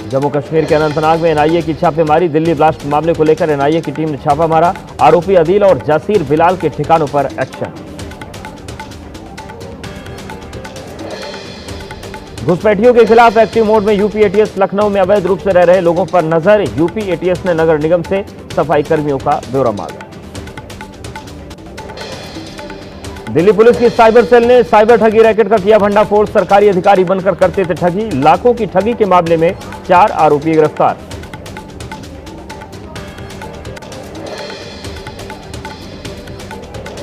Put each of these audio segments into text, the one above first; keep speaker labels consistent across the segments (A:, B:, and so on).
A: जम्मू कश्मीर के अनंतनाग में एनआईए की छापेमारी। दिल्ली ब्लास्ट मामले को लेकर एनआईए की टीम ने छापा मारा। आरोपी अदील और जासीर बिलाल के ठिकानों पर एक्शन। घुसपैठियों के खिलाफ एक्टिव मोड में यूपी एटीएस। लखनऊ में अवैध रूप से रह रहे लोगों पर नजर। यूपी एटीएस ने नगर निगम से सफाई कर्मियों का ब्यौरा मांगा। दिल्ली पुलिस की साइबर सेल ने साइबर ठगी रैकेट का किया भंडाफोड़। सरकारी अधिकारी बनकर करते थे ठगी। लाखों की ठगी के मामले में 4 आरोपी गिरफ्तार।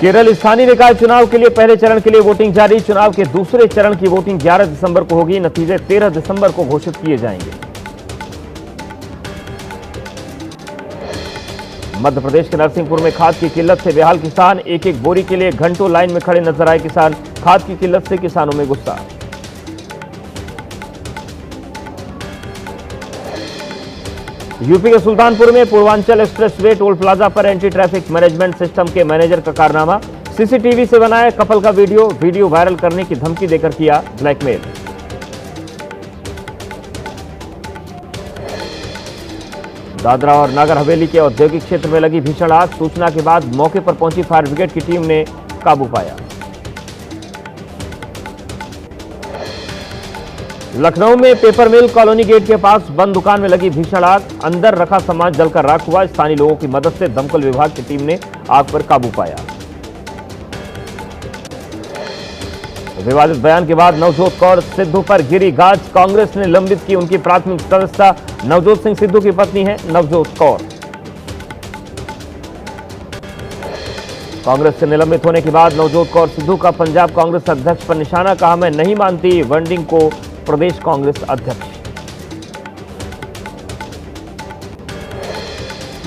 A: केरल स्थानीय निकाय चुनाव के लिए पहले चरण के लिए वोटिंग जारी। चुनाव के दूसरे चरण की वोटिंग 11 दिसंबर को होगी। नतीजे 13 दिसंबर को घोषित किए जाएंगे। मध्य प्रदेश के नरसिंहपुर में खाद की किल्लत से बेहाल किसान। एक एक बोरी के लिए घंटों लाइन में खड़े नजर आए किसान। खाद की किल्लत से किसानों में गुस्सा। यूपी के सुल्तानपुर में पूर्वांचल एक्सप्रेसवे टोल प्लाजा पर एंटी ट्रैफिक मैनेजमेंट सिस्टम के मैनेजर का कारनामा। सीसीटीवी से बनाया कपल का वीडियो वायरल करने की धमकी देकर किया ब्लैकमेल। दादरा और नागर हवेली के औद्योगिक क्षेत्र में लगी भीषण आग। सूचना के बाद मौके पर पहुंची फायर ब्रिगेड की टीम ने काबू पाया। लखनऊ में पेपर मिल कॉलोनी गेट के पास बंद दुकान में लगी भीषण आग। अंदर रखा सामान जलकर राख हुआ। स्थानीय लोगों की मदद से दमकल विभाग की टीम ने आग पर काबू पाया। विवादित बयान के बाद नवजोत कौर सिद्धू पर गिरी गाज। कांग्रेस ने लंबित की उनकी प्राथमिक सदस्यता। नवजोत सिंह सिद्धू की पत्नी है नवजोत कौर। कांग्रेस से निलंबित होने के बाद नवजोत कौर सिद्धू का पंजाब कांग्रेस अध्यक्ष पर निशाना। कहा, मैं नहीं मानती वंडिंग को प्रदेश कांग्रेस अध्यक्ष।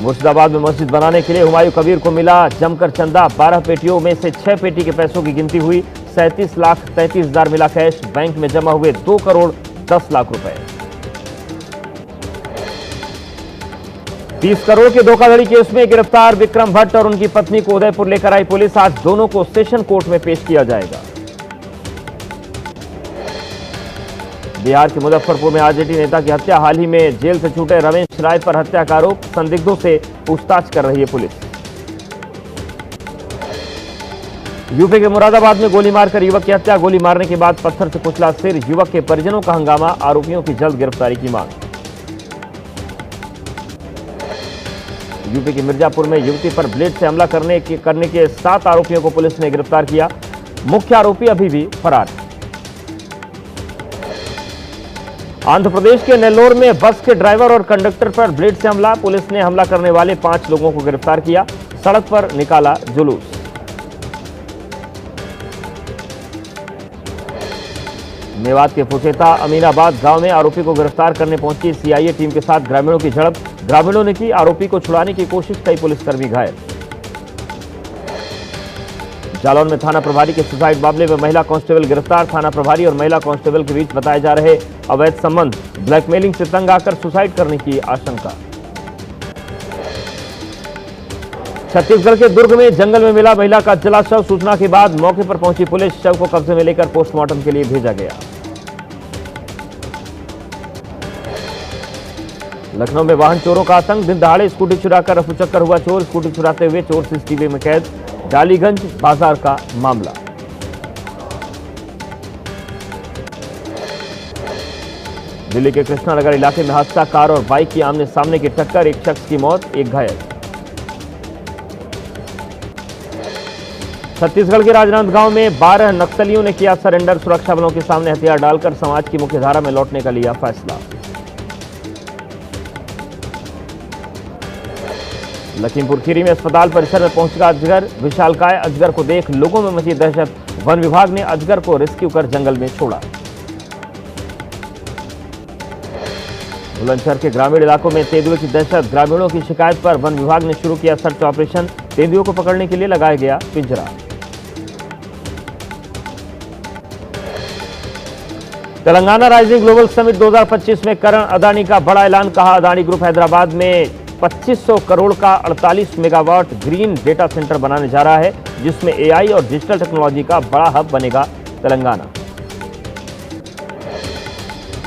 A: मुर्शिदाबाद में मस्जिद बनाने के लिए हुमायूं कबीर को मिला जमकर चंदा। 12 पेटियों में से 6 पेटी के पैसों की गिनती हुई। 37,33,000 मिला कैश। बैंक में जमा हुए 2 करोड़ 10 लाख रुपए। 30 करोड़ के धोखाधड़ी केस में गिरफ्तार विक्रम भट्ट और उनकी पत्नी को उदयपुर लेकर आई पुलिस। आज दोनों को सेशन कोर्ट में पेश किया जाएगा। बिहार के मुजफ्फरपुर में आरजेडी नेता की हत्या। हाल ही में जेल से छूटे रमेश राय पर हत्या का आरोप। संदिग्धों से पूछताछ कर रही है पुलिस। यूपी के मुरादाबाद में गोली मारकर युवक की हत्या। गोली मारने के बाद पत्थर से कुचला सिर। युवक के परिजनों का हंगामा। आरोपियों की जल्द गिरफ्तारी की मांग। यूपी के मिर्जापुर में युवती पर ब्लेड से हमला करने के 7 आरोपियों को पुलिस ने गिरफ्तार किया। मुख्य आरोपी अभी भी फरार है। आंध्र प्रदेश के नेल्लोर में बस के ड्राइवर और कंडक्टर पर ब्लेड से हमला। पुलिस ने हमला करने वाले 5 लोगों को गिरफ्तार किया। सड़क पर निकाला जुलूस। मेवात के फुचेता अमीनाबाद गांव में आरोपी को गिरफ्तार करने पहुंची सीआईए टीम के साथ ग्रामीणों की झड़प। ग्रामीणों ने की आरोपी को छुड़ाने की कोशिश। कई पुलिसकर्मी घायल। जालौन में थाना प्रभारी के सुसाइड मामले में महिला कांस्टेबल गिरफ्तार। थाना प्रभारी और महिला कांस्टेबल के बीच बताए जा रहे अवैध संबंध। ब्लैकमेलिंग से तंग आकर सुसाइड करने की आशंका। छत्तीसगढ़ के दुर्ग में जंगल में मिला महिला का जला शव। सूचना के बाद मौके पर पहुंची पुलिस। शव को कब्जे में लेकर पोस्टमार्टम के लिए भेजा गया। लखनऊ में वाहन चोरों का आतंक। दिन दहाड़े स्कूटी चुराकर रफूचक्कर हुआ चोर। स्कूटी चुराते हुए चोर सीसीटीवी में कैद। डालीगंज बाजार का मामला। दिल्ली के कृष्णानगर इलाके में हादसा। कार और बाइक की आमने सामने की टक्कर। एक शख्स की मौत, एक घायल। छत्तीसगढ़ के राजनांदगांव में 12 नक्सलियों ने किया सरेंडर। सुरक्षा बलों के सामने हथियार डालकर समाज की मुख्यधारा में लौटने का लिया फैसला। लखीमपुर खीरी में अस्पताल परिसर में पहुंचा अजगर। विशालकाय अजगर को देख लोगों में मची दहशत। वन विभाग ने अजगर को रेस्क्यू कर जंगल में छोड़ा। बुलंदशहर के ग्रामीण इलाकों में तेंदुए की दहशत। ग्रामीणों की शिकायत पर वन विभाग ने शुरू किया सर्च ऑपरेशन। तेंदुओं को पकड़ने के लिए लगाया गया पिंजरा। तेलंगाना राइजिंग ग्लोबल समिट 2025 में करण अदानी का बड़ा ऐलान। कहा, अदानी ग्रुप हैदराबाद में 2500 करोड़ का 48 मेगावाट ग्रीन डेटा सेंटर बनाने जा रहा है, जिसमें एआई और डिजिटल टेक्नोलॉजी का बड़ा हब बनेगा तेलंगाना।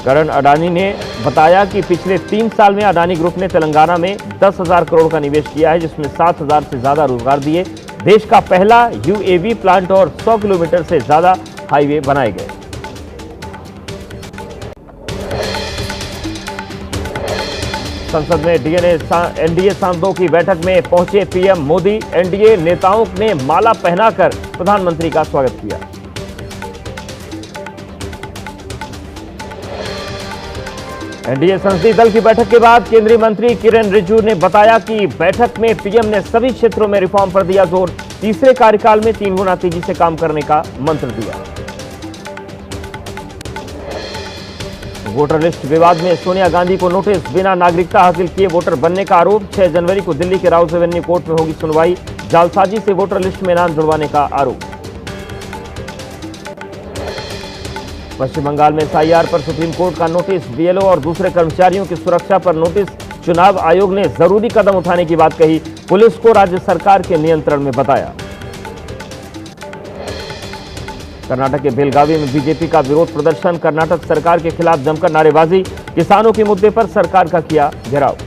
A: करण अडानी ने बताया कि पिछले 3 साल में अडानी ग्रुप ने तेलंगाना में 10,000 करोड़ का निवेश किया है, जिसमें 7,000 से ज्यादा रोजगार दिए। देश का पहला यूएवी प्लांट और 100 किलोमीटर से ज्यादा हाईवे बनाए गए। संसद में एनडीए सांसदों की बैठक में पहुंचे पीएम मोदी। एनडीए नेताओं ने माला पहनाकर प्रधानमंत्री का स्वागत किया। एनडीए संसदीय दल की बैठक के बाद केंद्रीय मंत्री किरेन रिजिजू ने बताया कि बैठक में पीएम ने सभी क्षेत्रों में रिफॉर्म पर दिया जोर। तीसरे कार्यकाल में 3 गुना तेजी से काम करने का मंत्र दिया। वोटर लिस्ट विवाद में सोनिया गांधी को नोटिस, बिना नागरिकता हासिल किए वोटर बनने का आरोप। 6 जनवरी को दिल्ली के राउस एवेन्यू कोर्ट में होगी सुनवाई। जालसाजी से वोटर लिस्ट में नाम जुड़वाने का आरोप। पश्चिम बंगाल में एसआईआर पर सुप्रीम कोर्ट का नोटिस, बीएलओ और दूसरे कर्मचारियों की सुरक्षा पर नोटिस। चुनाव आयोग ने जरूरी कदम उठाने की बात कही, पुलिस को राज्य सरकार के नियंत्रण में बताया। कर्नाटक के बेलगावी में बीजेपी का विरोध प्रदर्शन, कर्नाटक सरकार के खिलाफ जमकर नारेबाजी। किसानों के मुद्दे पर सरकार का किया घेराव।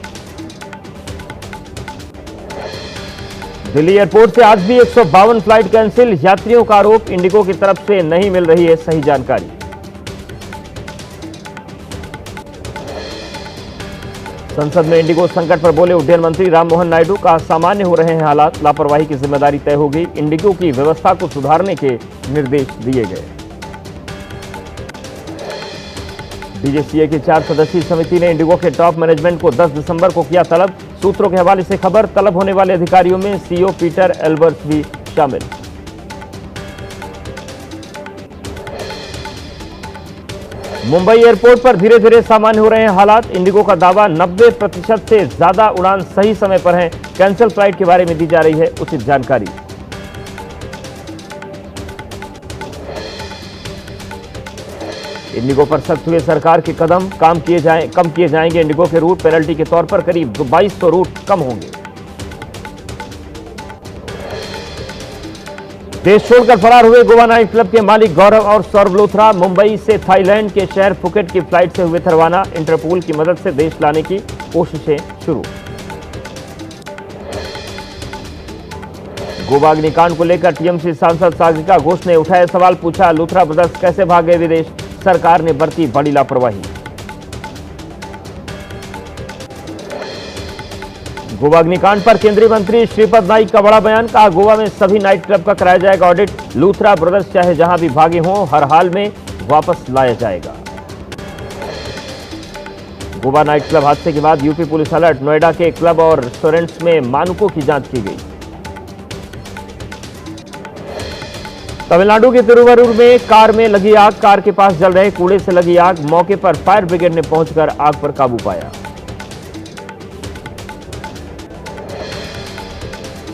A: दिल्ली एयरपोर्ट से आज भी 152 फ्लाइट कैंसिल, यात्रियों का आरोप इंडिगो की तरफ से नहीं मिल रही है सही जानकारी। संसद में इंडिगो संकट पर बोले उड्डयन मंत्री राममोहन नायडू। कहा सामान्य हो रहे हैं हालात, लापरवाही की जिम्मेदारी तय होगी। इंडिगो की व्यवस्था को सुधारने के निर्देश दिए गए। डीजीसीए की 4 सदस्यीय समिति ने इंडिगो के टॉप मैनेजमेंट को 10 दिसंबर को किया तलब। सूत्रों के हवाले से खबर, तलब होने वाले अधिकारियों में सीईओ पीटर एल्बर्ट्स भी शामिल। मुंबई एयरपोर्ट पर धीरे धीरे सामान्य हो रहे हैं हालात। इंडिगो का दावा 90% से ज्यादा उड़ान सही समय पर हैं। कैंसिल फ्लाइट के बारे में दी जा रही है उचित जानकारी। इंडिगो पर सख्त हुए सरकार के कदम, कम किए जाएंगे इंडिगो के रूट। पेनल्टी के तौर पर करीब 2200 रूट कम होंगे। देश छोड़कर फरार हुए गोवा नाइट क्लब के मालिक गौरव और सौरभ लूथरा मुंबई से थाईलैंड के शहर फुकेट की फ्लाइट से हुए थे रवाना। इंटरपोल की मदद से देश लाने की कोशिशें शुरू। गोवा अग्निकांड को लेकर टीएमसी सांसद सागरिका घोष ने उठाया सवाल, पूछा लूथरा ब्रदर्स कैसे भाग गए विदेश, सरकार ने बरती बड़ी लापरवाही। गोवा अग्निकांड पर केंद्रीय मंत्री श्रीपद नाइक का बड़ा बयान। कहा गोवा में सभी नाइट क्लब का कराया जाएगा ऑडिट। लूथरा ब्रदर्स चाहे जहां भी भागे हों, हर हाल में वापस लाया जाएगा। गोवा नाइट क्लब हादसे के बाद यूपी पुलिस अलर्ट। नोएडा के क्लब और रेस्टोरेंट्स में मानकों की जांच की गई। तमिलनाडु के तिरुवरूर में कार में लगी आग, कार के पास जल रहे कूड़े से लगी आग। मौके पर फायर ब्रिगेड ने पहुंचकर आग पर काबू पाया।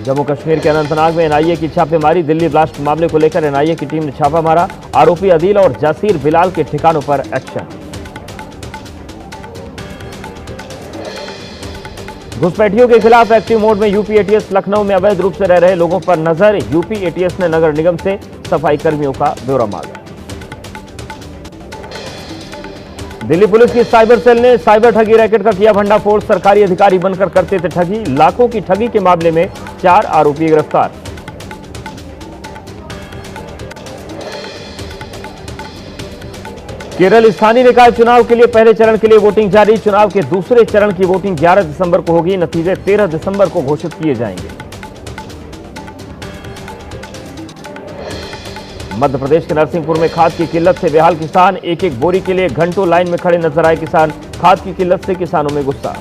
A: जम्मू कश्मीर के अनंतनाग में एनआईए की छापेमारी। दिल्ली ब्लास्ट मामले को लेकर एनआईए की टीम ने छापा मारा। आरोपी अदील और जासीर बिलाल के ठिकानों पर एक्शन। घुसपैठियों के खिलाफ एक्टिव मोड में यूपी एटीएस। लखनऊ में अवैध रूप से रह रहे लोगों पर नजर। यूपी एटीएस ने नगर निगम से सफाई कर्मियों का ब्यौरा मांगा। दिल्ली पुलिस की साइबर सेल ने साइबर ठगी रैकेट का किया भंडाफोड़। सरकारी अधिकारी बनकर करते थे ठगी। लाखों की ठगी के मामले में 4 आरोपी गिरफ्तार। केरल स्थानीय निकाय चुनाव के लिए पहले चरण के लिए वोटिंग जारी। चुनाव के दूसरे चरण की वोटिंग 11 दिसंबर को होगी। नतीजे 13 दिसंबर को घोषित किए जाएंगे। मध्य प्रदेश के नरसिंहपुर में खाद की किल्लत से बेहाल किसान। एक एक बोरी के लिए घंटों लाइन में खड़े नजर आए किसान। खाद की किल्लत से किसानों में गुस्सा।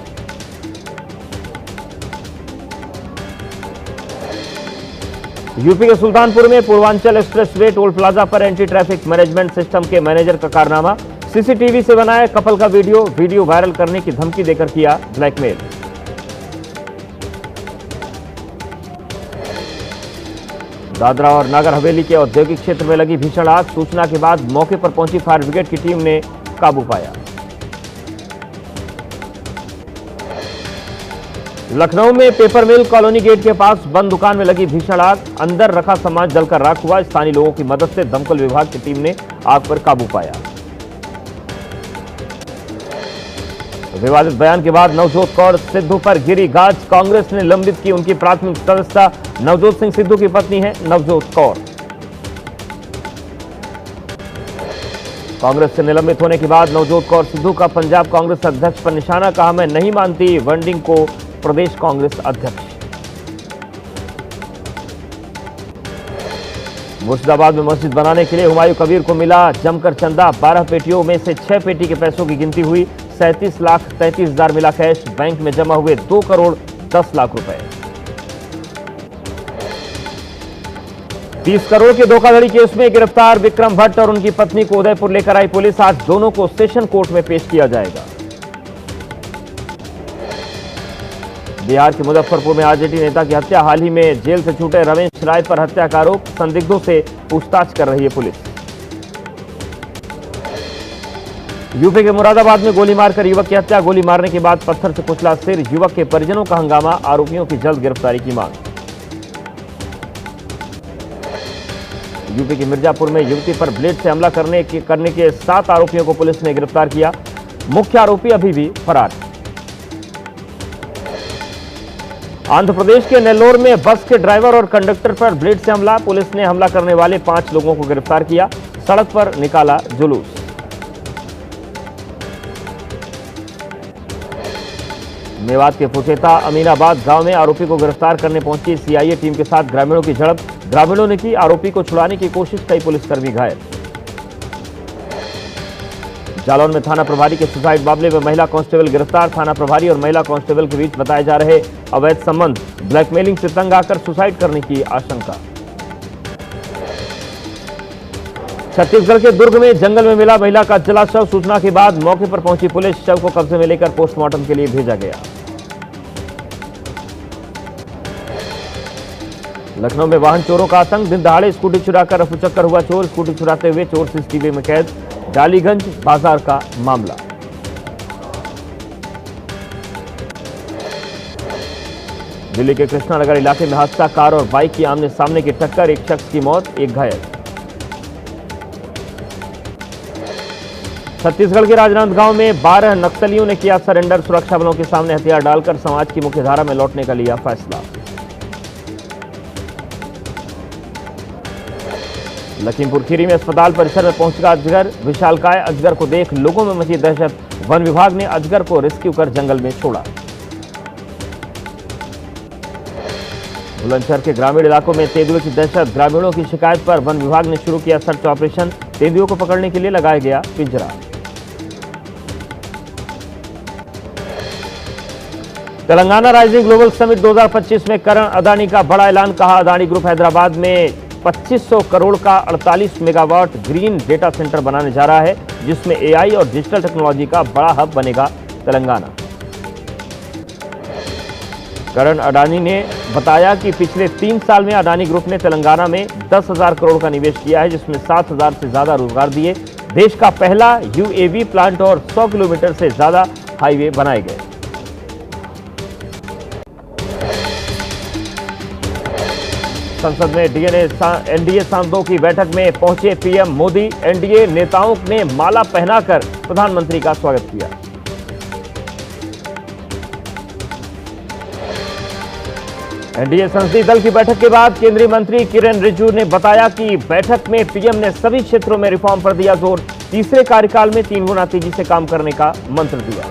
A: यूपी के सुल्तानपुर में पूर्वांचल एक्सप्रेसवे टोल प्लाजा पर एंटी ट्रैफिक मैनेजमेंट सिस्टम के मैनेजर का कारनामा। सीसीटीवी से बनाया कपल का वीडियो वायरल करने की धमकी देकर किया ब्लैकमेल। दादरा और नागर हवेली के औद्योगिक क्षेत्र में लगी भीषण आग। सूचना के बाद मौके पर पहुंची फायर ब्रिगेड की टीम ने काबू पाया। लखनऊ में पेपर मिल कॉलोनी गेट के पास बंद दुकान में लगी भीषण आग। अंदर रखा सामान जलकर राख हुआ। स्थानीय लोगों की मदद से दमकल विभाग की टीम ने आग पर काबू पाया। विवादित बयान के बाद नवजोत कौर सिद्धू पर गिरी गाज। कांग्रेस ने लंबित की उनकी प्राथमिक सदस्यता। नवजोत सिंह सिद्धू की पत्नी है नवजोत कौर। कांग्रेस से निलंबित होने के बाद नवजोत कौर सिद्धू का पंजाब कांग्रेस अध्यक्ष पर निशाना। कहा, मैं नहीं मानती वंडिंग को प्रदेश कांग्रेस अध्यक्ष। मुर्शिदाबाद में मस्जिद बनाने के लिए हुमायूं कबीर को मिला जमकर चंदा। 12 पेटियों में से 6 पेटी के पैसों की गिनती हुई। 37,33,000 मिला कैश। बैंक में जमा हुए 2 करोड़ 10 लाख रुपए। 30 करोड़ के धोखाधड़ी केस में गिरफ्तार विक्रम भट्ट और उनकी पत्नी को उदयपुर लेकर आई पुलिस। आज दोनों को सेशन कोर्ट में पेश किया जाएगा। बिहार के मुजफ्फरपुर में आरजेडी नेता की हत्या। हाल ही में जेल से छूटे रमेश राय पर हत्या का आरोप। संदिग्धों से पूछताछ कर रही है पुलिस। यूपी के मुरादाबाद में गोली मारकर युवक की हत्या। गोली मारने के बाद पत्थर से कुचला सिर। युवक के परिजनों का हंगामा। आरोपियों की जल्द गिरफ्तारी की मांग। यूपी के मिर्जापुर में युवती पर ब्लेड से हमला करने के 7 आरोपियों को पुलिस ने गिरफ्तार किया। मुख्य आरोपी अभी भी फरार है। आंध्र प्रदेश के नेल्लोर में बस के ड्राइवर और कंडक्टर पर ब्लेड से हमला। पुलिस ने हमला करने वाले 5 लोगों को गिरफ्तार किया। सड़क पर निकाला जुलूस। मेवात के फुचेता अमीनाबाद गांव में आरोपी को गिरफ्तार करने पहुंची सीआईए टीम के साथ ग्रामीणों की झड़प। ग्रामीणों ने की आरोपी को छुड़ाने की कोशिश। कई पुलिसकर्मी घायल। जालौन में थाना प्रभारी के सुसाइड मामले में महिला कांस्टेबल गिरफ्तार। थाना प्रभारी और महिला कांस्टेबल के बीच बताए जा रहे अवैध संबंध। ब्लैकमेलिंग से तंग आकर सुसाइड करने की आशंका। छत्तीसगढ़ के दुर्ग में जंगल में मिला महिला का जला शव। सूचना के बाद मौके पर पहुंची पुलिस। शव को कब्जे में लेकर पोस्टमार्टम के लिए भेजा गया। लखनऊ में वाहन चोरों का आतंक। दिन दहाड़े स्कूटी चुराकर रफूचक्कर हुआ चोर। स्कूटी चुराते हुए चोर सीसीटीवी में कैद। डालीगंज बाजार का मामला। दिल्ली के कृष्णानगर इलाके में हादसा। कार और बाइक की आमने सामने की टक्कर। एक शख्स की मौत, एक घायल। छत्तीसगढ़ के राजनांदगांव में 12 नक्सलियों ने किया सरेंडर। सुरक्षा बलों के सामने हथियार डालकर समाज की मुख्यधारा में लौटने का लिया फैसला। लखीमपुर खीरी में अस्पताल परिसर में पहुंचा अजगर। विशालकाय अजगर को देख लोगों में मची दहशत। वन विभाग ने अजगर को रेस्क्यू कर जंगल में छोड़ा। बुलंदशहर के ग्रामीण इलाकों में तेंदुए की दहशत। ग्रामीणों की शिकायत पर वन विभाग ने शुरू किया सर्च ऑपरेशन। तेंदुओं को पकड़ने के लिए लगाया गया पिंजरा। तेलंगाना राइजिंग ग्लोबल समिट 2025 में करण अदानी का बड़ा ऐलान। कहा, अदानी ग्रुप हैदराबाद में 2500 करोड़ का 48 मेगावाट ग्रीन डेटा सेंटर बनाने जा रहा है, जिसमें एआई और डिजिटल टेक्नोलॉजी का बड़ा हब बनेगा तेलंगाना। करण अडानी ने बताया कि पिछले 3 साल में अडानी ग्रुप ने तेलंगाना में 10,000 करोड़ का निवेश किया है, जिसमें 7,000 से ज्यादा रोजगार दिए। देश का पहला यूएवी प्लांट और 100 किलोमीटर से ज्यादा हाईवे बनाए गए। संसद में एनडीए सांसदों की बैठक में पहुंचे पीएम मोदी। एनडीए नेताओं ने माला पहनाकर प्रधानमंत्री का स्वागत किया। एनडीए संसदीय दल की बैठक के बाद केंद्रीय मंत्री किरेन रिजिजू ने बताया कि बैठक में पीएम ने सभी क्षेत्रों में रिफॉर्म पर दिया जोर। तीसरे कार्यकाल में 3 गुना तेजी से काम करने का मंत्र दिया।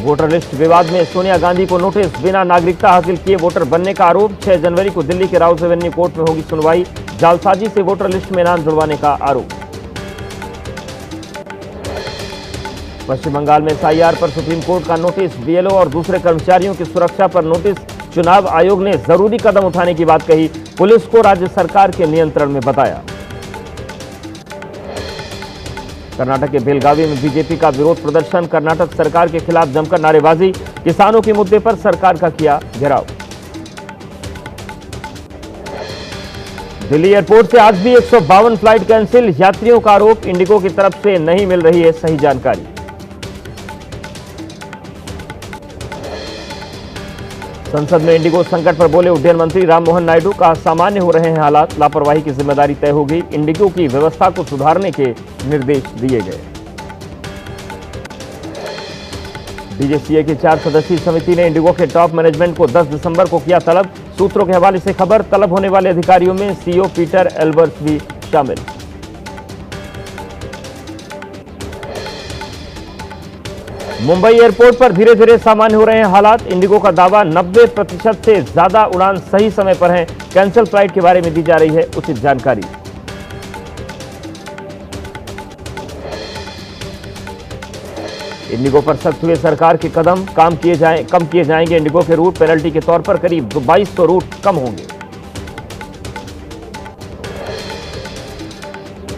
A: वोटर लिस्ट विवाद में सोनिया गांधी को नोटिस। बिना नागरिकता हासिल किए वोटर बनने का आरोप। 6 जनवरी को दिल्ली के राउस एवेन्यू कोर्ट में होगी सुनवाई। जालसाजी से वोटर लिस्ट में नाम जुड़वाने का आरोप। पश्चिम बंगाल में एसआईआर पर सुप्रीम कोर्ट का नोटिस। बीएलओ और दूसरे कर्मचारियों की सुरक्षा पर नोटिस। चुनाव आयोग ने जरूरी कदम उठाने की बात कही। पुलिस को राज्य सरकार के नियंत्रण में बताया। कर्नाटक के बेलगावी में बीजेपी का विरोध प्रदर्शन। कर्नाटक सरकार के खिलाफ जमकर नारेबाजी। किसानों के मुद्दे पर सरकार का किया घेराव। दिल्ली एयरपोर्ट से आज भी 152 फ्लाइट कैंसिल। यात्रियों का आरोप, इंडिगो की तरफ से नहीं मिल रही है सही जानकारी। संसद में इंडिगो संकट पर बोले उड्डयन मंत्री राममोहन नायडू। कहा, सामान्य हो रहे हैं हालात, लापरवाही की जिम्मेदारी तय होगी। इंडिगो की व्यवस्था को सुधारने के निर्देश दिए गए। डीजीसीए की 4 सदस्यीय समिति ने इंडिगो के टॉप मैनेजमेंट को 10 दिसंबर को किया तलब। सूत्रों के हवाले से खबर, तलब होने वाले अधिकारियों में सीईओ पीटर एल्बर्ट्स भी शामिल। मुंबई एयरपोर्ट पर धीरे धीरे सामान्य हो रहे हैं हालात। इंडिगो का दावा 90% से ज्यादा उड़ान सही समय पर हैं। कैंसिल फ्लाइट के बारे में दी जा रही है उचित जानकारी। इंडिगो पर सख्त हुए सरकार के कदम, कम किए जाएंगे इंडिगो के रूट। पेनल्टी के तौर पर करीब 2200 रूट कम होंगे।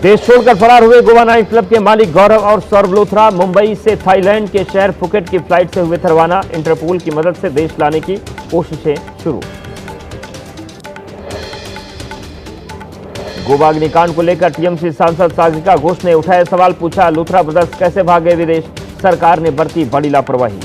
A: देश छोड़कर फरार हुए गोवा नाइट क्लब के मालिक गौरव और सौरभ लोथरा मुंबई से थाईलैंड के शहर फुकेट की फ्लाइट से हुए थे रवाना। इंटरपोल की मदद से देश लाने की कोशिशें शुरू। गोवा अग्निकांड को लेकर टीएमसी सांसद सागरिका घोष ने उठाया सवाल, पूछा लोथरा ब्रदर्स कैसे भाग गए विदेश, सरकार ने बरती बड़ी लापरवाही।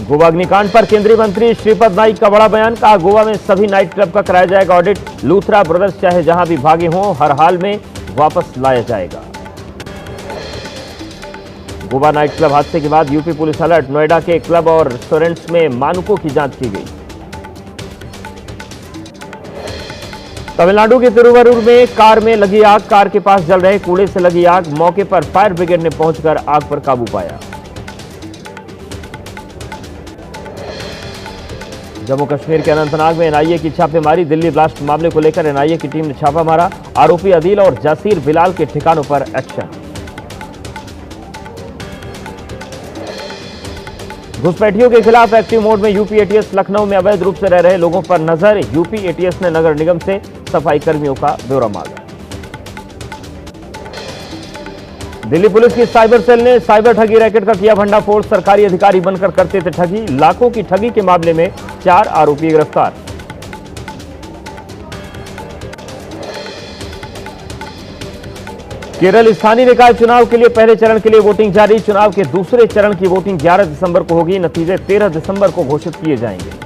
A: गोवा अग्निकांड पर केंद्रीय मंत्री श्रीपद नाइक का बड़ा बयान, कहा गोवा में सभी नाइट क्लब का कराया जाएगा ऑडिट। लूथरा ब्रदर्स चाहे जहां भी भागे हों हर हाल में वापस लाया जाएगा। गोवा नाइट क्लब हादसे के बाद यूपी पुलिस अलर्ट, नोएडा के क्लब और रेस्टोरेंट्स में मानकों की जांच की गई। तमिलनाडु के तिरुवरूर में कार में लगी आग, कार के पास जल रहे कूड़े से लगी आग। मौके पर फायर ब्रिगेड ने पहुंचकर आग पर काबू पाया। जम्मू कश्मीर के अनंतनाग में एनआईए की छापेमारी, दिल्ली ब्लास्ट मामले को लेकर एनआईए की टीम ने छापा मारा। आरोपी अदील और जासीर बिलाल के ठिकानों पर एक्शन। घुसपैठियों के खिलाफ एक्टिव मोड में यूपी एटीएस, लखनऊ में अवैध रूप से रह रहे लोगों पर नजर। यूपी एटीएस ने नगर निगम से सफाई कर्मियों का ब्यौरा मांगा। दिल्ली पुलिस की साइबर सेल ने साइबर ठगी रैकेट का किया भंडाफोड़। सरकारी अधिकारी बनकर करते थे ठगी, लाखों की ठगी के मामले में 4 आरोपी गिरफ्तार। केरल स्थानीय निकाय चुनाव के लिए पहले चरण के लिए वोटिंग जारी। चुनाव के दूसरे चरण की वोटिंग 11 दिसंबर को होगी। नतीजे 13 दिसंबर को घोषित किए जाएंगे।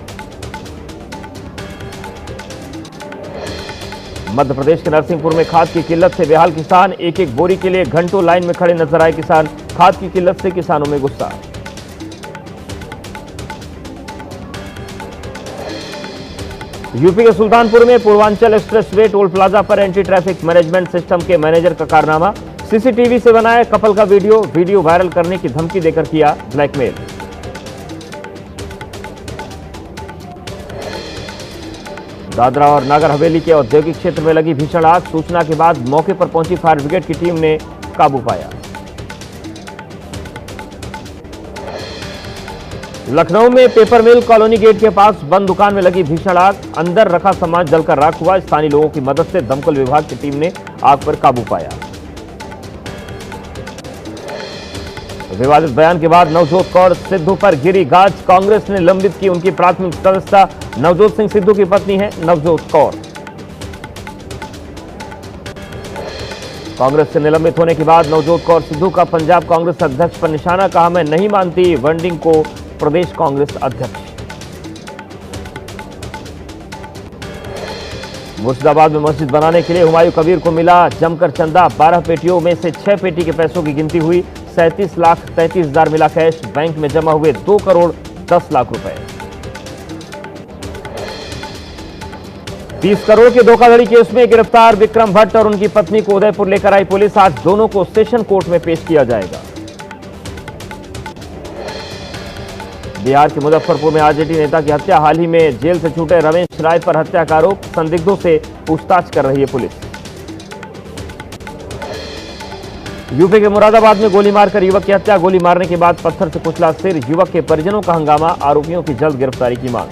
A: मध्य प्रदेश के नरसिंहपुर में खाद की किल्लत से बेहाल किसान, एक एक बोरी के लिए घंटों लाइन में खड़े नजर आए किसान। खाद की किल्लत से किसानों में गुस्सा। यूपी के सुल्तानपुर में पूर्वांचल एक्सप्रेसवे टोल प्लाजा पर एंटी ट्रैफिक मैनेजमेंट सिस्टम के मैनेजर का कारनामा। सीसीटीवी से बनाया कपल का वीडियो वायरल करने की धमकी देकर किया ब्लैकमेल। दादरा और नागर हवेली के औद्योगिक क्षेत्र में लगी भीषण आग, सूचना के बाद मौके पर पहुंची फायर ब्रिगेड की टीम ने काबू पाया। लखनऊ में पेपर मिल कॉलोनी गेट के पास बंद दुकान में लगी भीषण आग, अंदर रखा सामान जलकर राख हुआ। स्थानीय लोगों की मदद से दमकल विभाग की टीम ने आग पर काबू पाया। विवादित बयान के बाद नवजोत कौर सिद्धू पर गिरी गाज, कांग्रेस ने निलंबित की उनकी प्राथमिक सदस्यता। नवजोत सिंह सिद्धू की पत्नी है नवजोत कौर। कांग्रेस से निलंबित होने के बाद नवजोत कौर सिद्धू का पंजाब कांग्रेस अध्यक्ष पर निशाना, कहा मैं नहीं मानती वंडिंग को प्रदेश कांग्रेस अध्यक्ष। मुर्शिदाबाद में मस्जिद बनाने के लिए हुमायूं कबीर को मिला जमकर चंदा। 12 पेटियों में से 6 पेटी के पैसों की गिनती हुई। 37,33,000 मिला कैश। बैंक में जमा हुए 2 करोड़ 10 लाख रुपए। 30 करोड़ के धोखाधड़ी केस में गिरफ्तार विक्रम भट्ट और उनकी पत्नी को उदयपुर लेकर आई पुलिस। आज दोनों को सेशन कोर्ट में पेश किया जाएगा। बिहार के मुजफ्फरपुर में आरजेडी नेता की हत्या, हाल ही में जेल से छूटे रमेश राय पर हत्या का आरोप। संदिग्धों से पूछताछ कर रही है पुलिस। यूपी के मुरादाबाद में गोली मारकर युवक की हत्या, गोली मारने के बाद पत्थर से कुचला सिर। युवक के परिजनों का हंगामा, आरोपियों की जल्द गिरफ्तारी की मांग।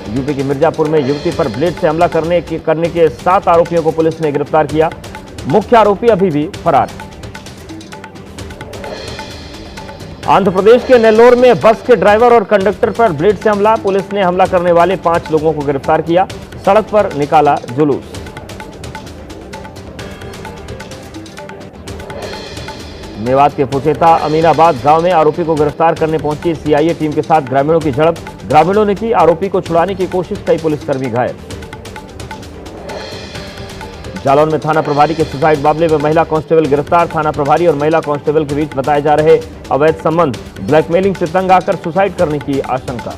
A: यूपी के मिर्जापुर में युवती पर ब्लेड से हमला करने के 7 आरोपियों को पुलिस ने गिरफ्तार किया। मुख्य आरोपी अभी भी फरार है। आंध्र प्रदेश के नेल्लोर में बस के ड्राइवर और कंडक्टर पर ब्लेड से हमला, पुलिस ने हमला करने वाले 5 लोगों को गिरफ्तार किया। सड़क पर निकाला जुलूस। मेवात के फुसेता अमीनाबाद गांव में आरोपी को गिरफ्तार करने पहुंची सीआईए टीम के साथ ग्रामीणों की झड़प। ग्रामीणों ने की आरोपी को छुड़ाने की कोशिश, कई पुलिसकर्मी घायल। जालौन में थाना प्रभारी के सुसाइड मामले में महिला कांस्टेबल गिरफ्तार। थाना प्रभारी और महिला कांस्टेबल के बीच बताए जा रहे अवैध संबंध, ब्लैकमेलिंग से तंग आकर सुसाइड करने की आशंका।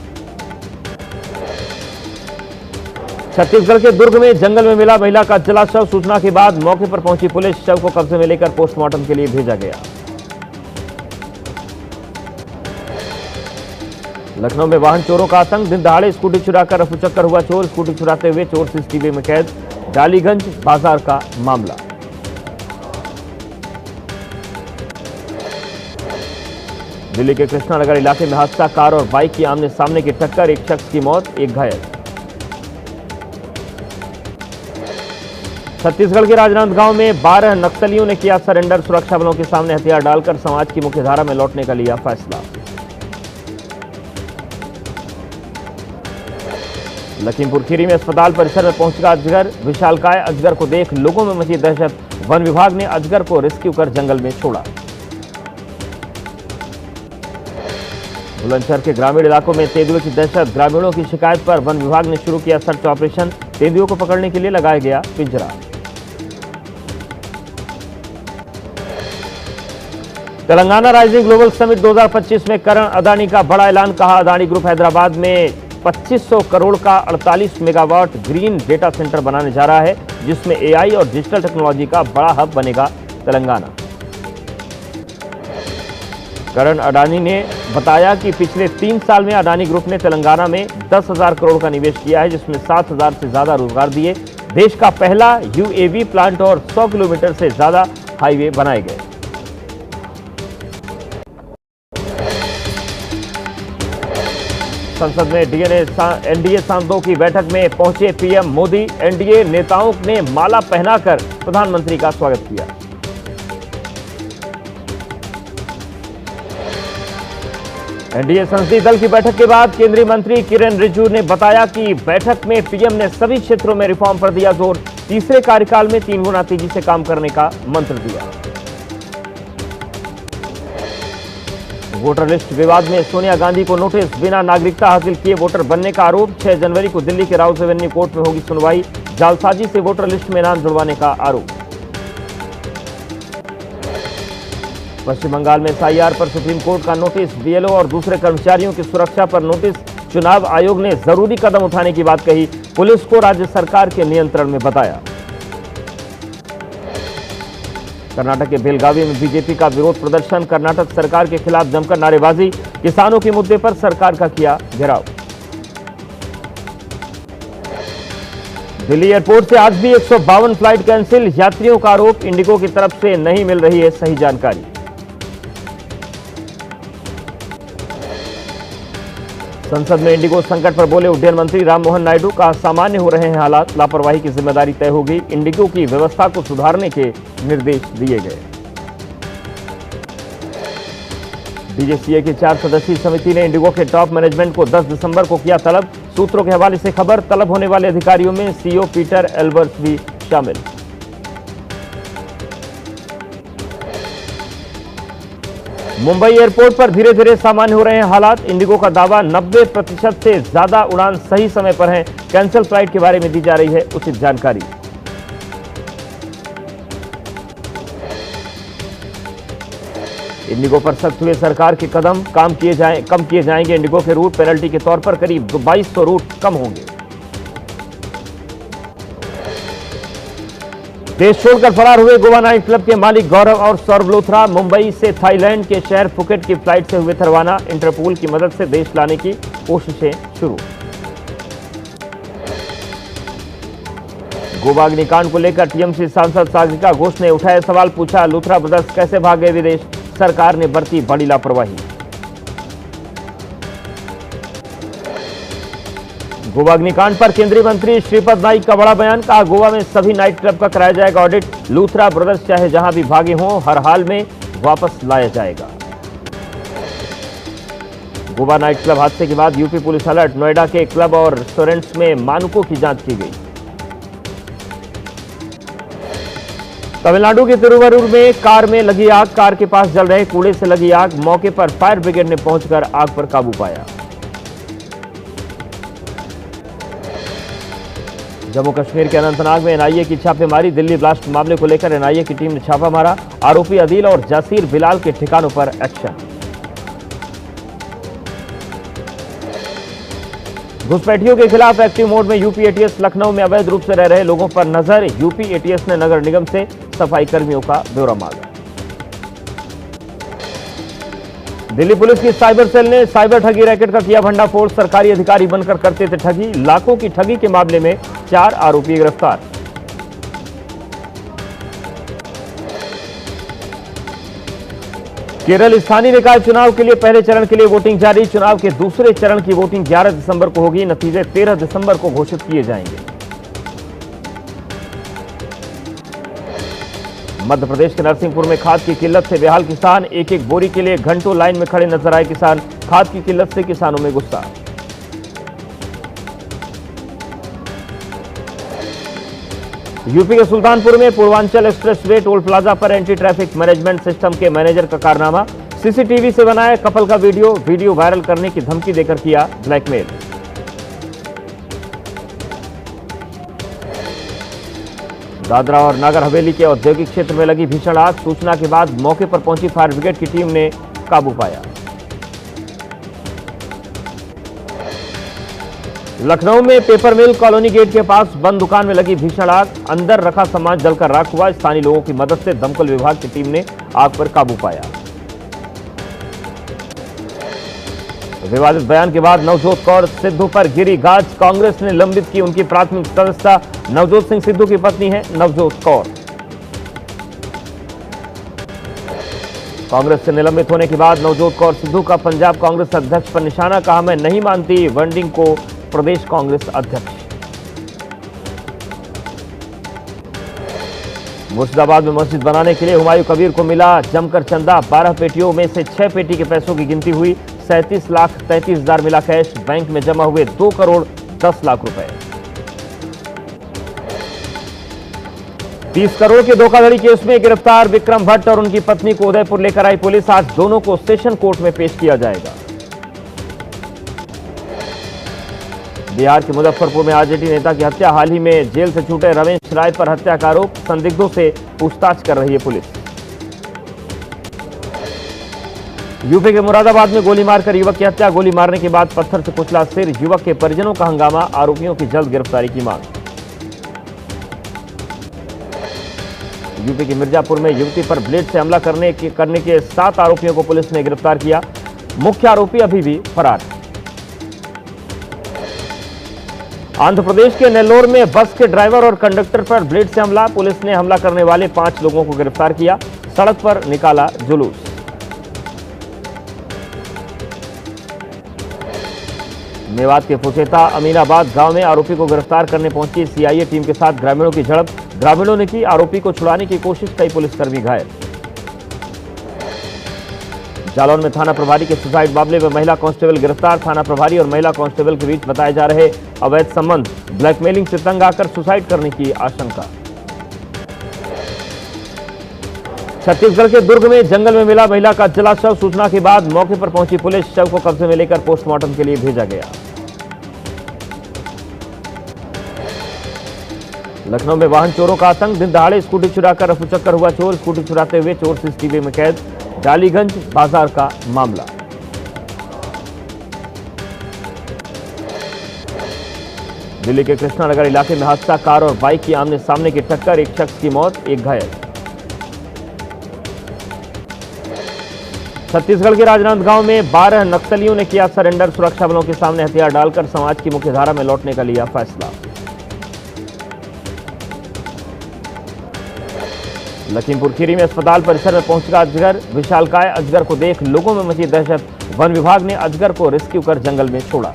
A: छत्तीसगढ़ के दुर्ग में जंगल में मिला महिला का जला शव। सूचना के बाद मौके पर पहुंची पुलिस शव को कब्जे में लेकर पोस्टमार्टम के लिए भेजा गया। लखनऊ में वाहन चोरों का आतंक। दिन दहाड़े स्कूटी चुराकर रफूचक्कर हुआ चोर। स्कूटी चुराते हुए चोर सीसीटीवी में कैद। डालीगंज बाजार का मामला। दिल्ली के कृष्णानगर इलाके में हादसा। कार और बाइक की आमने सामने की टक्कर। एक शख्स की मौत, एक घायल। छत्तीसगढ़ के राजनांदगांव में 12 नक्सलियों ने किया सरेंडर। सुरक्षा बलों के सामने हथियार डालकर समाज की मुख्यधारा में लौटने का लिया फैसला। लखीमपुर खीरी में अस्पताल परिसर में पहुंचा अजगर। विशालकाय अजगर को देख लोगों में मची दहशत। वन विभाग ने अजगर को रेस्क्यू कर जंगल में छोड़ा। बुलंदशहर के ग्रामीण इलाकों में तेंदुए की दहशत। ग्रामीणों की शिकायत पर वन विभाग ने शुरू किया सर्च ऑपरेशन। तेंदुओं को पकड़ने के लिए लगाया गया पिंजरा। तेलंगाना राइजिंग ग्लोबल समिट 2025 में करण अदानी का बड़ा ऐलान। कहा, अदानी ग्रुप हैदराबाद में 2500 करोड़ का 48 मेगावाट ग्रीन डेटा सेंटर बनाने जा रहा है, जिसमें एआई और डिजिटल टेक्नोलॉजी का बड़ा हब बनेगा तेलंगाना। करण अडानी ने बताया कि पिछले 3 साल में अडानी ग्रुप ने तेलंगाना में 10,000 करोड़ का निवेश किया है, जिसमें 7,000 से ज्यादा रोजगार दिए। देश का पहला यूएवी प्लांट और 100 किलोमीटर से ज्यादा हाईवे बनाए गए। संसद में एनडीए सांसदों की बैठक में पहुंचे पीएम मोदी। एनडीए नेताओं ने माला पहनाकर प्रधानमंत्री का स्वागत किया। एनडीए संसदीय दल की बैठक के बाद केंद्रीय मंत्री किरेन रिजिजू ने बताया कि बैठक में पीएम ने सभी क्षेत्रों में रिफॉर्म पर दिया जोर। तीसरे कार्यकाल में 3 गुना तेजी से काम करने का मंत्र दिया। वोटर लिस्ट विवाद में सोनिया गांधी को नोटिस। बिना नागरिकता हासिल किए वोटर बनने का आरोप। 6 जनवरी को दिल्ली के राउस एवेन्यू कोर्ट में होगी सुनवाई। जालसाजी से वोटर लिस्ट में नाम जुड़वाने का आरोप। पश्चिम बंगाल में एसआईआर पर सुप्रीम कोर्ट का नोटिस। बीएलओ और दूसरे कर्मचारियों की सुरक्षा पर नोटिस। चुनाव आयोग ने जरूरी कदम उठाने की बात कही। पुलिस को राज्य सरकार के नियंत्रण में बताया। कर्नाटक के बेलगावी में बीजेपी का विरोध प्रदर्शन। कर्नाटक सरकार के खिलाफ जमकर नारेबाजी। किसानों के मुद्दे पर सरकार का किया घेराव। दिल्ली एयरपोर्ट से आज भी 152 फ्लाइट कैंसिल। यात्रियों का आरोप, इंडिगो की तरफ से नहीं मिल रही है सही जानकारी। संसद में इंडिगो संकट पर बोले उड्डयन मंत्री राममोहन नायडू। कहा, सामान्य हो रहे हैं हालात, लापरवाही की जिम्मेदारी तय होगी। इंडिगो की व्यवस्था को सुधारने के निर्देश दिए गए। डीजीसीए की 4 सदस्यीय समिति ने इंडिगो के टॉप मैनेजमेंट को 10 दिसंबर को किया तलब। सूत्रों के हवाले से खबर, तलब होने वाले अधिकारियों में सीईओ पीटर एल्बर्ट्स भी शामिल। मुंबई एयरपोर्ट पर धीरे धीरे सामान्य हो रहे हैं हालात। इंडिगो का दावा 90% से ज्यादा उड़ान सही समय पर हैं। कैंसिल फ्लाइट के बारे में दी जा रही है उचित जानकारी। इंडिगो पर सख्त हुए सरकार के कदम। कम किए जाएंगे इंडिगो के रूट। पेनल्टी के तौर पर करीब 2200 रूट कम होंगे। देश छोड़कर फरार हुए गोवा नाइट क्लब के मालिक गौरव और सौरभ लूथरा मुंबई से थाईलैंड के शहर फुकेट की फ्लाइट से हुए थे रवाना। इंटरपोल की मदद से देश लाने की कोशिशें शुरू। गोवा अग्निकांड को लेकर टीएमसी सांसद सागरिका घोष ने उठाया सवाल। पूछा, लूथरा ब्रदर्स कैसे भाग गए विदेश? सरकार ने बरती बड़ी लापरवाही। गोवा अग्निकांड पर केंद्रीय मंत्री श्रीपद नाइक का बड़ा बयान। कहा, गोवा में सभी नाइट क्लब का कराया जाएगा ऑडिट। लूथरा ब्रदर्स चाहे जहां भी भागे हों, हर हाल में वापस लाया जाएगा। गोवा नाइट क्लब हादसे के बाद यूपी पुलिस अलर्ट। नोएडा के क्लब और रेस्टोरेंट्स में मानकों की जांच की गई। तमिलनाडु के तिरुवरूर में कार में लगी आग। कार के पास जल रहे कूड़े से लगी आग। मौके पर फायर ब्रिगेड ने पहुंचकर आग पर काबू पाया। जम्मू कश्मीर के अनंतनाग में एनआईए की छापेमारी। दिल्ली ब्लास्ट मामले को लेकर एनआईए की टीम ने छापा मारा। आरोपी अदील और जासीर बिलाल के ठिकानों पर एक्शन। घुसपैठियों के खिलाफ एक्टिव मोड में यूपी एटीएस। लखनऊ में अवैध रूप से रह रहे लोगों पर नजर। यूपी एटीएस ने नगर निगम से सफाई कर्मियों का ब्यौरा मांगा। दिल्ली पुलिस की साइबर सेल ने साइबर ठगी रैकेट का किया भंडाफोड़। सरकारी अधिकारी बनकर करते थे ठगी। लाखों की ठगी के मामले में 4 आरोपी गिरफ्तार। केरल स्थानीय निकाय चुनाव के लिए पहले चरण के लिए वोटिंग जारी। चुनाव के दूसरे चरण की वोटिंग 11 दिसंबर को होगी। नतीजे 13 दिसंबर को घोषित किए जाएंगे। मध्य प्रदेश के नरसिंहपुर में खाद की किल्लत से बेहाल किसान। एक एक बोरी के लिए घंटों लाइन में खड़े नजर आए किसान। खाद की किल्लत से किसानों में गुस्सा। यूपी के सुल्तानपुर में पूर्वांचल एक्सप्रेसवे टोल प्लाजा पर एंटी ट्रैफिक मैनेजमेंट सिस्टम के मैनेजर का कारनामा। सीसीटीवी से बनाया कपल का वीडियो वायरल करने की धमकी देकर किया ब्लैकमेल। दादरा और नागर हवेली के औद्योगिक क्षेत्र में लगी भीषण आग। सूचना के बाद मौके पर पहुंची फायर ब्रिगेड की टीम ने काबू पाया। लखनऊ में पेपर मिल कॉलोनी गेट के पास बंद दुकान में लगी भीषण आग। अंदर रखा सामान जलकर राख हुआ। स्थानीय लोगों की मदद से दमकल विभाग की टीम ने आग पर काबू पाया। विवादित बयान के बाद नवजोत कौर सिद्धू पर गिरी गाज। कांग्रेस ने निलंबित की उनकी प्राथमिक सदस्यता। नवजोत सिंह सिद्धू की पत्नी है नवजोत कौर। कांग्रेस से निलंबित होने के बाद नवजोत कौर सिद्धू का पंजाब कांग्रेस अध्यक्ष पर निशाना। कहा, मैं नहीं मानती वंडिंग को प्रदेश कांग्रेस अध्यक्ष। मुर्शिदाबाद में मस्जिद बनाने के लिए हुमायूं कबीर को मिला जमकर चंदा। 12 पेटियों में से 6 पेटी के पैसों की गिनती हुई। 37,33,000 मिला कैश। बैंक में जमा हुए 2 करोड़ 10 लाख रुपए। 30 करोड़ के धोखाधड़ी केस में गिरफ्तार विक्रम भट्ट और उनकी पत्नी को उदयपुर लेकर आई पुलिस। आज दोनों को सेशन कोर्ट में पेश किया जाएगा। बिहार के मुजफ्फरपुर में आरजेडी नेता की हत्या। हाल ही में जेल से छूटे रमेश राय पर हत्या का आरोप। संदिग्धों से पूछताछ कर रही है पुलिस। यूपी के मुरादाबाद में गोली मारकर युवक की हत्या। गोली मारने के बाद पत्थर से कुचला सिर। युवक के परिजनों का हंगामा। आरोपियों की जल्द गिरफ्तारी की मांग। यूपी के मिर्जापुर में युवती पर ब्लेड से हमला करने के 7 आरोपियों को पुलिस ने गिरफ्तार किया। मुख्य आरोपी अभी भी फरार है। आंध्र प्रदेश के नेल्लोर में बस के ड्राइवर और कंडक्टर पर ब्लेड से हमला। पुलिस ने हमला करने वाले 5 लोगों को गिरफ्तार किया। सड़क पर निकाला जुलूस। मेवात के फुसेता अमीनाबाद गांव में आरोपी को गिरफ्तार करने पहुंची सीआईए टीम के साथ ग्रामीणों की झड़प। ग्रामीणों ने की आरोपी को छुड़ाने की कोशिश। कई पुलिसकर्मी घायल। जालौन में थाना प्रभारी के सुसाइड मामले में महिला कांस्टेबल गिरफ्तार। थाना प्रभारी और महिला कांस्टेबल के बीच बताए जा रहे अवैध संबंध। ब्लैकमेलिंग से तंग आकर सुसाइड करने की आशंका। छत्तीसगढ़ के दुर्ग में जंगल में मिला महिला का जला शव। सूचना के बाद मौके पर पहुंची पुलिस। शव को कब्जे में लेकर पोस्टमार्टम के लिए भेजा गया। लखनऊ में वाहन चोरों का आतंक। दिन दहाड़े स्कूटी चुराकर रफूचक्कर हुआ चोर। स्कूटी चुराते हुए चोर सीसीटीवी में कैद। डालीगंज बाजार का मामला। दिल्ली के कृष्णानगर इलाके में हादसा। कार और बाइक की आमने सामने की टक्कर। एक शख्स की मौत, एक घायल। छत्तीसगढ़ के राजनांदगांव में 12 नक्सलियों ने किया सरेंडर। सुरक्षा बलों के सामने हथियार डालकर समाज की मुख्यधारा में लौटने का लिया फैसला। लखीमपुर खीरी में अस्पताल परिसर में पहुंचा अजगर। विशालकाय अजगर को देख लोगों में मची दहशत। वन विभाग ने अजगर को रेस्क्यू कर जंगल में छोड़ा।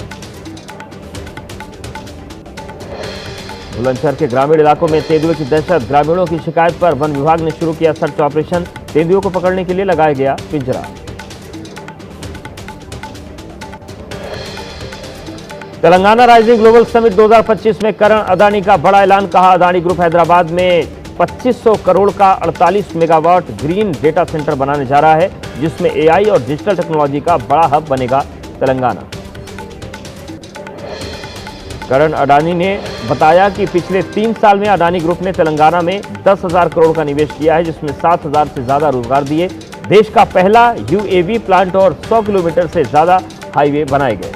A: बुलंदशहर के ग्रामीण इलाकों में तेंदुए की दहशत। ग्रामीणों की शिकायत पर वन विभाग ने शुरू किया सर्च ऑपरेशन। तेंदुओं को पकड़ने के लिए लगाया गया पिंजरा। तेलंगाना राइजिंग ग्लोबल समिट 2025 में करण अदानी का बड़ा ऐलान। कहा, अदानी ग्रुप हैदराबाद में 2500 करोड़ का 48 मेगावाट ग्रीन डेटा सेंटर बनाने जा रहा है, जिसमें एआई और डिजिटल टेक्नोलॉजी का बड़ा हब बनेगा तेलंगाना। करण अडानी ने बताया कि पिछले 3 साल में अडानी ग्रुप ने तेलंगाना में 10,000 करोड़ का निवेश किया है, जिसमें 7,000 से ज्यादा रोजगार दिए। देश का पहला यूएवी प्लांट और 100 किलोमीटर से ज्यादा हाईवे बनाए गए।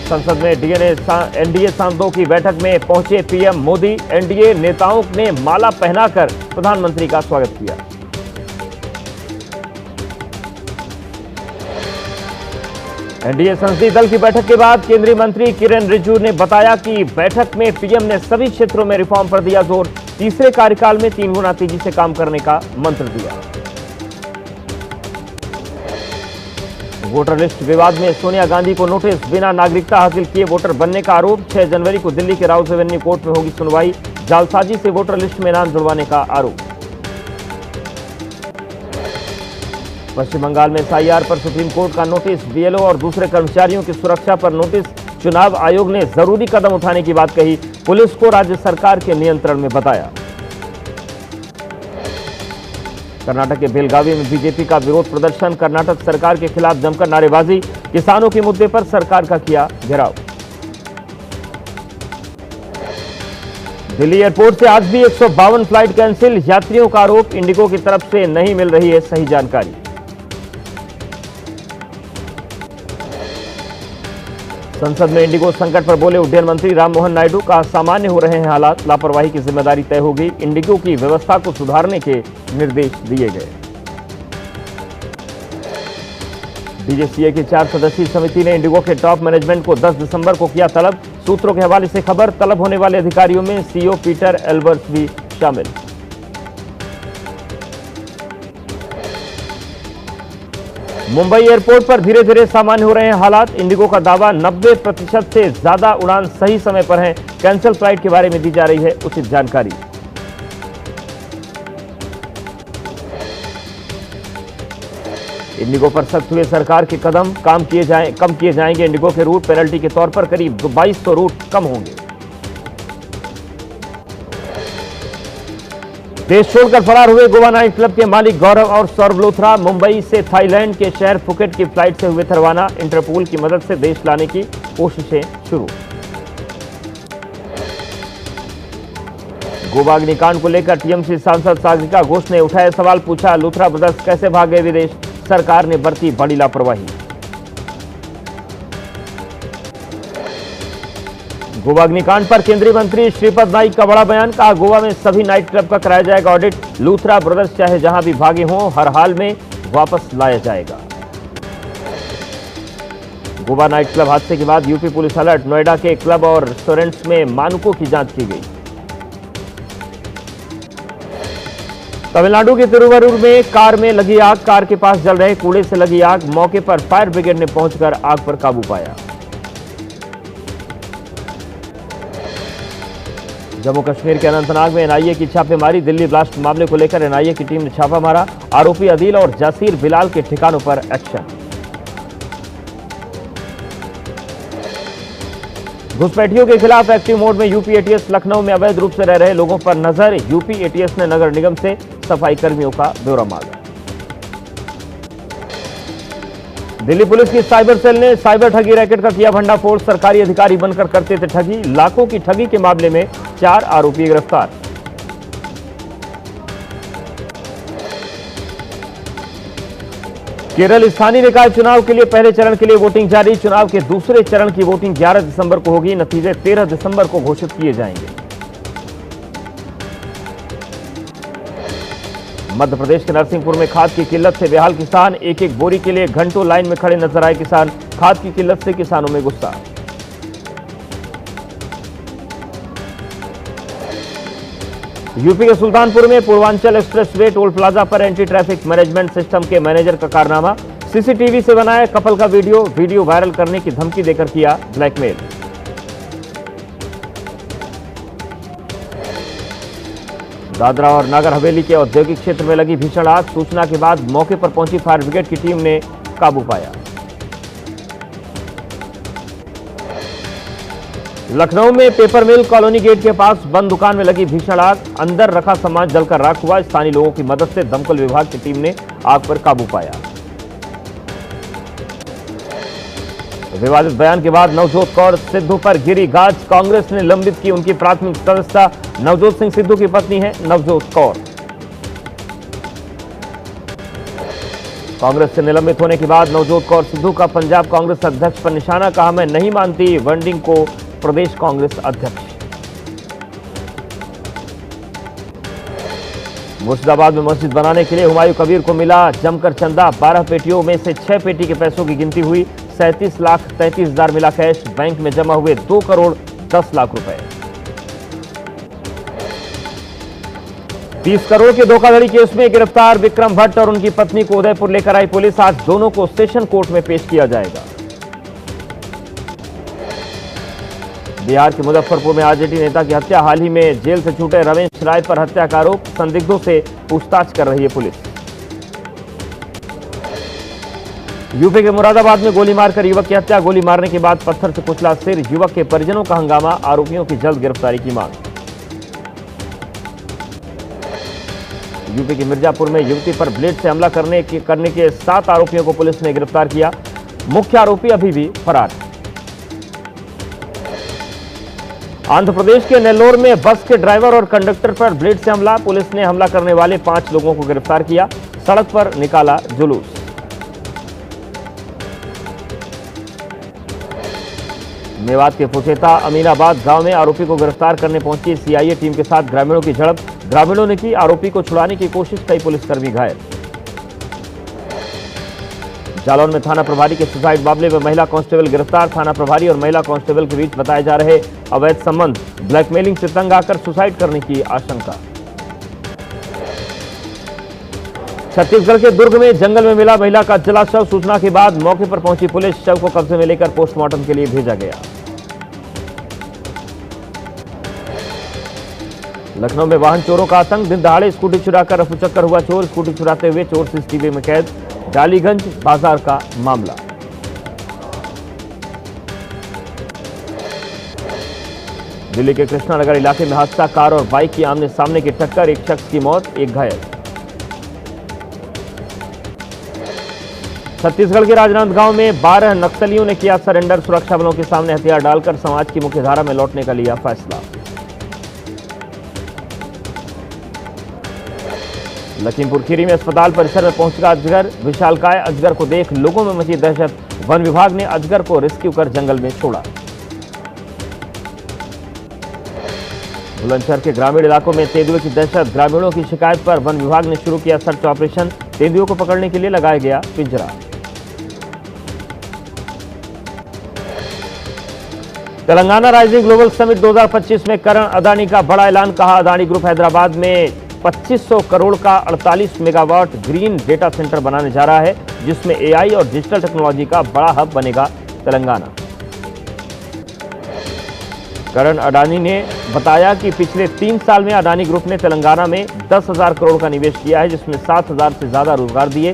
A: संसद में एनडीए सांसदों की बैठक में पहुंचे पीएम मोदी। एनडीए नेताओं ने माला पहनाकर प्रधानमंत्री का स्वागत किया। एनडीए संसदीय दल की बैठक के बाद केंद्रीय मंत्री किरेन रिजिजू ने बताया कि बैठक में पीएम ने सभी क्षेत्रों में रिफॉर्म पर दिया जोर। तीसरे कार्यकाल में 3 गुना तेजी से काम करने का मंत्र दिया। वोटर लिस्ट विवाद में सोनिया गांधी को नोटिस, बिना नागरिकता हासिल किए वोटर बनने का आरोप। 6 जनवरी को दिल्ली के राउस एवेन्यू कोर्ट में होगी सुनवाई। जालसाजी से वोटर लिस्ट में नाम जुड़वाने का आरोप। पश्चिम बंगाल में एसआईआर पर सुप्रीम कोर्ट का नोटिस, बीएलओ और दूसरे कर्मचारियों की सुरक्षा पर नोटिस। चुनाव आयोग ने जरूरी कदम उठाने की बात कही, पुलिस को राज्य सरकार के नियंत्रण में बताया। कर्नाटक के बेलगावी में बीजेपी का विरोध प्रदर्शन, कर्नाटक सरकार के खिलाफ जमकर नारेबाजी। किसानों के मुद्दे पर सरकार का किया घेराव। दिल्ली एयरपोर्ट से आज भी 152 फ्लाइट कैंसिल, यात्रियों का आरोप इंडिगो की तरफ से नहीं मिल रही है सही जानकारी। संसद में इंडिगो संकट पर बोले उड्डयन मंत्री राममोहन नायडू। कहा सामान्य हो रहे हैं हालात, लापरवाही की जिम्मेदारी तय होगी। इंडिगो की व्यवस्था को सुधारने के निर्देश दिए गए। डीजीसीए की 4 सदस्यीय समिति ने इंडिगो के टॉप मैनेजमेंट को 10 दिसंबर को किया तलब। सूत्रों के हवाले से खबर, तलब होने वाले अधिकारियों में सीईओ पीटर एल्बर्ट्स भी शामिल। मुंबई एयरपोर्ट पर धीरे धीरे सामान्य हो रहे हैं हालात। इंडिगो का दावा 90% से ज्यादा उड़ान सही समय पर हैं। कैंसिल फ्लाइट के बारे में दी जा रही है उचित जानकारी। इंडिगो पर सख्त हुए सरकार के कदम, कम किए जाएंगे इंडिगो के रूट। पेनल्टी के तौर पर करीब 2200 रूट कम होंगे। देश छोड़कर फरार हुए गोवा नाइट क्लब के मालिक गौरव और सौरभ लोथरा। मुंबई से थाईलैंड के शहर फुकेट की फ्लाइट से हुए थे रवाना। इंटरपोल की मदद से देश लाने की कोशिशें शुरू। गोवा अग्निकांड को लेकर टीएमसी सांसद सागरिका घोष ने उठाया सवाल, पूछा लोथरा ब्रदर्स कैसे भाग गए विदेश, सरकार ने बरती बड़ी लापरवाही। गोवा अग्निकांड पर केंद्रीय मंत्री श्रीपद नाइक का बड़ा बयान। कहा गोवा में सभी नाइट क्लब का कराया जाएगा ऑडिट। लूथरा ब्रदर्स चाहे जहां भी भागे हों, हर हाल में वापस लाया जाएगा। गोवा नाइट क्लब हादसे के बाद यूपी पुलिस अलर्ट। नोएडा के क्लब और रेस्टोरेंट्स में मानकों की जांच की गई। तमिलनाडु के तिरुवरूर में कार में लगी आग, कार के पास जल रहे कूड़े से लगी आग। मौके पर फायर ब्रिगेड ने पहुंचकर आग पर काबू पाया। जम्मू कश्मीर के अनंतनाग में एनआईए की छापेमारी। दिल्ली ब्लास्ट मामले को लेकर एनआईए की टीम ने छापा मारा। आरोपी अदील और जासीर बिलाल के ठिकानों पर एक्शन। घुसपैठियों के खिलाफ एक्टिव मोड में यूपी एटीएस। लखनऊ में अवैध रूप से रह रहे लोगों पर नजर। यूपी एटीएस ने नगर निगम से सफाई कर्मियों का ब्यौरा मांगा। दिल्ली पुलिस की साइबर सेल ने साइबर ठगी रैकेट का किया भंडाफोड़। सरकारी अधिकारी बनकर करते थे ठगी। लाखों की ठगी के मामले में 4 आरोपी गिरफ्तार। केरल स्थानीय निकाय चुनाव के लिए पहले चरण के लिए वोटिंग जारी। चुनाव के दूसरे चरण की वोटिंग 11 दिसंबर को होगी। नतीजे 13 दिसंबर को घोषित किए जाएंगे। मध्य प्रदेश के नरसिंहपुर में खाद की किल्लत से बेहाल किसान। एक एक बोरी के लिए घंटों लाइन में खड़े नजर आए किसान। खाद की किल्लत से किसानों में गुस्सा। यूपी के सुल्तानपुर में पूर्वांचल एक्सप्रेसवे टोल प्लाजा पर एंटी ट्रैफिक मैनेजमेंट सिस्टम के मैनेजर का कारनामा। सीसीटीवी से बनाया कपल का वीडियो वायरल करने की धमकी देकर किया ब्लैकमेल। दादरा और नागर हवेली के औद्योगिक क्षेत्र में लगी भीषण आग। सूचना के बाद मौके पर पहुंची फायर ब्रिगेड की टीम ने काबू पाया। लखनऊ में पेपर मिल कॉलोनी गेट के पास बंद दुकान में लगी भीषण आग। अंदर रखा सामान जलकर राख हुआ। स्थानीय लोगों की मदद से दमकल विभाग की टीम ने आग पर काबू पाया। विवादित बयान के बाद नवजोत कौर सिद्धू पर गिरी गाज। कांग्रेस ने निलंबित की उनकी प्राथमिक सदस्यता। नवजोत सिंह सिद्धू की पत्नी है नवजोत कौर। कांग्रेस से निलंबित होने के बाद नवजोत कौर सिद्धू का पंजाब कांग्रेस अध्यक्ष पर निशाना। कहा, मैं नहीं मानती वंडिंग को प्रदेश कांग्रेस अध्यक्ष। मुर्शिदाबाद में मस्जिद बनाने के लिए हुमायूं कबीर को मिला जमकर चंदा। 12 पेटियों में से 6 पेटी के पैसों की गिनती हुई। 37,33,000 मिला कैश। बैंक में जमा हुए 2 करोड़ 10 लाख रुपए। 30 करोड़ के धोखाधड़ी केस में गिरफ्तार विक्रम भट्ट और उनकी पत्नी को उदयपुर लेकर आई पुलिस। आज दोनों को सेशन कोर्ट में पेश किया जाएगा। बिहार के मुजफ्फरपुर में आरजेडी नेता की हत्या। हाल ही में जेल से छूटे रमेश राय पर हत्या का आरोप। संदिग्धों से पूछताछ कर रही है पुलिस। यूपी के मुरादाबाद में गोली मारकर युवक की हत्या। गोली मारने के बाद पत्थर से कुचला सिर। युवक के परिजनों का हंगामा। आरोपियों की जल्द गिरफ्तारी की मांग। यूपी के मिर्जापुर में युवती पर ब्लेड से हमला करने के 7 आरोपियों को पुलिस ने गिरफ्तार किया। मुख्य आरोपी अभी भी फरार है। आंध्र प्रदेश के नेल्लोर में बस के ड्राइवर और कंडक्टर पर ब्लेड से हमला। पुलिस ने हमला करने वाले 5 लोगों को गिरफ्तार किया। सड़क पर निकाला जुलूस। मेवात के फुसेता अमीनाबाद गांव में आरोपी को गिरफ्तार करने पहुंची सीआईए टीम के साथ ग्रामीणों की झड़प। ग्रामीणों ने की आरोपी को छुड़ाने की कोशिश। कई पुलिसकर्मी घायल। जालौन में थाना प्रभारी के सुसाइड मामले में महिला कांस्टेबल गिरफ्तार। थाना प्रभारी और महिला कांस्टेबल के बीच बताए जा रहे अवैध संबंध। ब्लैकमेलिंग से तंग आकर सुसाइड करने की आशंका। छत्तीसगढ़ के दुर्ग में जंगल में मिला महिला का जला शव। सूचना के बाद मौके पर पहुंची पुलिस। शव को कब्जे में लेकर पोस्टमार्टम के लिए भेजा गया। लखनऊ में वाहन चोरों का आतंक। दिन दहाड़े स्कूटी चुराकर रफूचक्कर हुआ चोर। स्कूटी चुराते हुए चोर सीसीटीवी में कैद। डालीगंज बाजार का मामला। दिल्ली के कृष्णानगर इलाके में हादसा। कार और बाइक की आमने सामने की टक्कर। एक शख्स की मौत, एक घायल। छत्तीसगढ़ के राजनांदगांव में 12 नक्सलियों ने किया सरेंडर। सुरक्षा बलों के सामने हथियार डालकर समाज की मुख्यधारा में लौटने का लिया फैसला। लखीमपुर खीरी में अस्पताल परिसर में पहुंचा अजगर। विशालकाय अजगर को देख लोगों में मची दहशत। वन विभाग ने अजगर को रेस्क्यू कर जंगल में छोड़ा। बुलंदशहर के ग्रामीण इलाकों में तेंदुए की दहशत। ग्रामीणों की शिकायत पर वन विभाग ने शुरू किया सर्च ऑपरेशन। तेंदुओं को पकड़ने के लिए लगाया गया पिंजरा। तेलंगाना राइजिंग ग्लोबल समिट 2025 में करण अदानी का बड़ा ऐलान। कहा, अदानी ग्रुप हैदराबाद में 2500 करोड़ का 48 मेगावाट ग्रीन डेटा सेंटर बनाने जा रहा है, जिसमें एआई और डिजिटल टेक्नोलॉजी का बड़ा हब बनेगा तेलंगाना। करण अडानी ने बताया कि पिछले 3 साल में अडानी ग्रुप ने तेलंगाना में 10,000 करोड़ का निवेश किया है, जिसमें 7,000 से ज्यादा रोजगार दिए।